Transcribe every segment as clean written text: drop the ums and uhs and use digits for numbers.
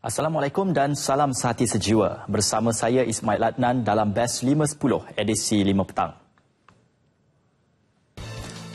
Assalamualaikum dan salam sehati sejiwa. Bersama saya Ismail Adnan dalam Best 510 edisi 5 petang.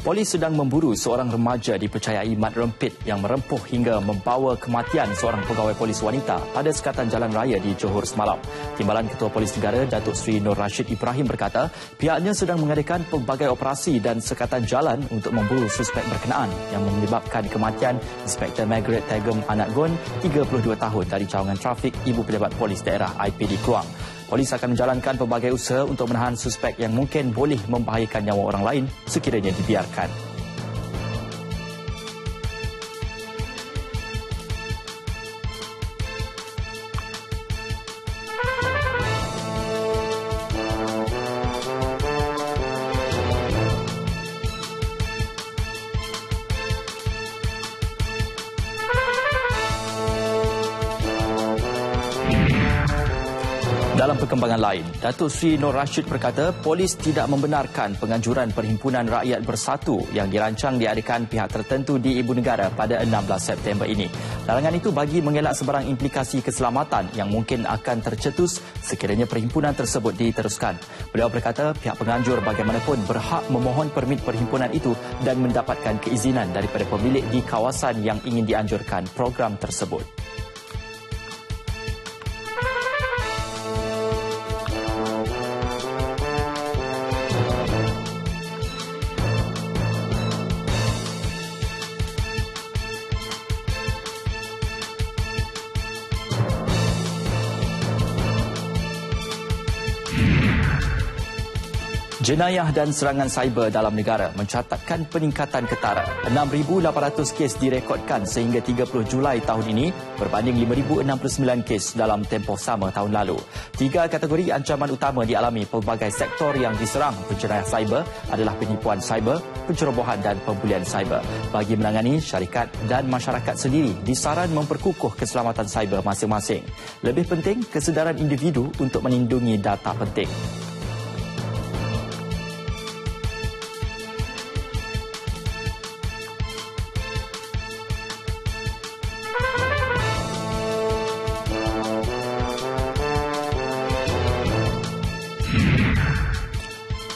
Polis sedang memburu seorang remaja dipercayai mat rempit yang merempuh hingga membawa kematian seorang pegawai polis wanita pada sekatan jalan raya di Johor semalam. Timbalan Ketua Polis Negara Datuk Seri Nur Rashid Ibrahim berkata pihaknya sedang mengadakan pelbagai operasi dan sekatan jalan untuk memburu suspek berkenaan yang menyebabkan kematian Inspektor Margaret Tegem Anak Gun, 32 tahun dari cawangan trafik Ibu Pejabat Polis Daerah IPD Kluang. Polis akan menjalankan pelbagai usaha untuk menahan suspek yang mungkin boleh membahayakan nyawa orang lain sekiranya dibiarkan. Dalam perkembangan lain, Datuk Seri Nur Rashid berkata polis tidak membenarkan penganjuran Perhimpunan Rakyat Bersatu yang dirancang diadakan pihak tertentu di Ibu Negara pada 16 September ini. Larangan itu bagi mengelak sebarang implikasi keselamatan yang mungkin akan tercetus sekiranya perhimpunan tersebut diteruskan. Beliau berkata pihak penganjur bagaimanapun berhak memohon permit perhimpunan itu dan mendapatkan keizinan daripada pemilik di kawasan yang ingin dianjurkan program tersebut. Jenayah dan serangan cyber dalam negara mencatatkan peningkatan ketara. 6,800 kes direkodkan sehingga 30 Julai tahun ini berbanding 5,069 kes dalam tempoh sama tahun lalu. 3 kategori ancaman utama dialami pelbagai sektor yang diserang penjenayah cyber adalah penipuan cyber, pencerobohan dan pembulian cyber. Bagi menangani, syarikat dan masyarakat sendiri disaran memperkukuh keselamatan cyber masing-masing. Lebih penting, kesedaran individu untuk melindungi data penting.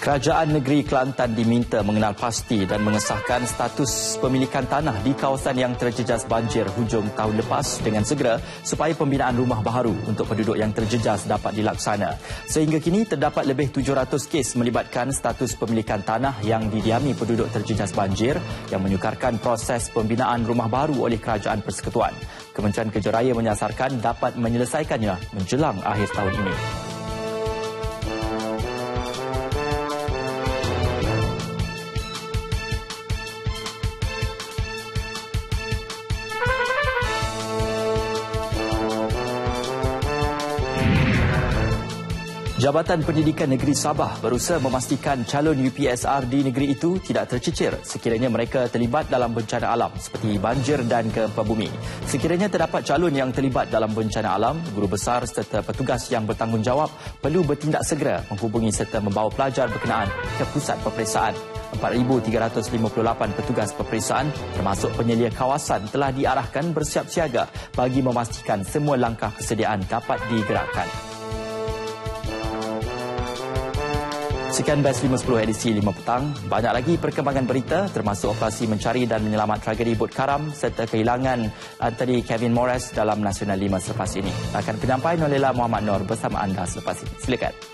Kerajaan Negeri Kelantan diminta mengenal pasti dan mengesahkan status pemilikan tanah di kawasan yang terjejas banjir hujung tahun lepas dengan segera supaya pembinaan rumah baharu untuk penduduk yang terjejas dapat dilaksana. Sehingga kini terdapat lebih 700 kes melibatkan status pemilikan tanah yang didiami penduduk terjejas banjir yang menyukarkan proses pembinaan rumah baharu oleh Kerajaan Persekutuan. Kementerian Kerja Raya menyasarkan dapat menyelesaikannya menjelang akhir tahun ini. Jabatan Pendidikan Negeri Sabah berusaha memastikan calon UPSR di negeri itu tidak tercicir sekiranya mereka terlibat dalam bencana alam seperti banjir dan gempa bumi. Sekiranya terdapat calon yang terlibat dalam bencana alam, guru besar serta petugas yang bertanggungjawab perlu bertindak segera menghubungi serta membawa pelajar berkenaan ke pusat peperiksaan. 4,358 petugas peperiksaan termasuk penyelia kawasan telah diarahkan bersiap siaga bagi memastikan semua langkah persediaan dapat digerakkan. Sekian Best 510 edisi 5 petang. Banyak lagi perkembangan berita termasuk operasi mencari dan menyelamat tragedi Bot Karam serta kehilangan Anthony Kevin Morris dalam Nasional 5 selepas ini. Akan penyampaian oleh Muhammad Nur bersama anda selepas ini. Silakan.